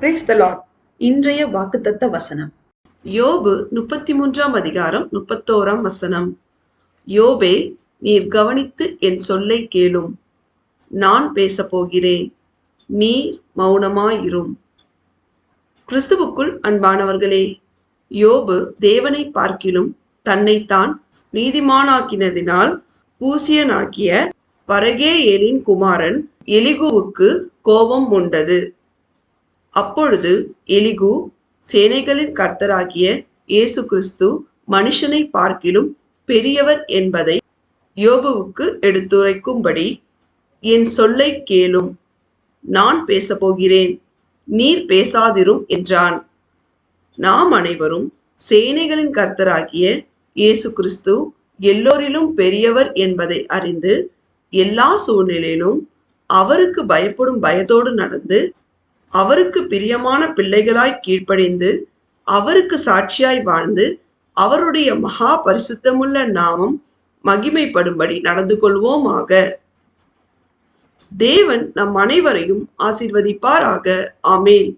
Praise the Lord. இன்றைய வாக்குத்தத்த வசனம் யோபு 33 அதிகாரம் 31 வசனம். யோபே, நீர் கவனித்து என் சொல்லை கேளும். நான் பேசப் போகிறேன், நீர் மௌனமாயிரும். கிறிஸ்துவுக்குள் அன்பானவர்களே, யோபு தேவனை பார்க்கிலும் தன்னைத்தான் நீதிமானாக்கினதினால் பூசியனாகிய பரகேயேலின் குமாரன் எலிகூவுக்கு கோபம் உண்டது. அப்பொழுது எலிகூ, சேனைகளின் கர்த்தராகிய இயேசு கிறிஸ்து மனுஷனை பார்க்கிலும் பெரியவர் என்பதை யோபுவுக்கு எடுத்துரைக்கும்படி, என் சொல்லை கேளும், நான் பேசப்போகிறேன், நீர் பேசாதிரும் என்றான். நாம் அனைவரும் சேனைகளின் கர்த்தராகிய இயேசு கிறிஸ்து எல்லோரிலும் பெரியவர் என்பதை அறிந்து எல்லா சூழ்நிலையிலும் அவருக்கு பயப்படும் பயத்தோடு நடந்து, அவருக்கு பிரியமான பிள்ளைகளாய் கீழ்ப்படிந்து, அவருக்கு சாட்சியாய் வாழ்ந்து, அவருடைய மகா பரிசுத்தமுள்ள நாமம் மகிமைப்படும்படி நடந்து கொள்வோமாக. தேவன் நம் அனைவரையும் ஆசீர்வதிப்பாராக. ஆமேன்.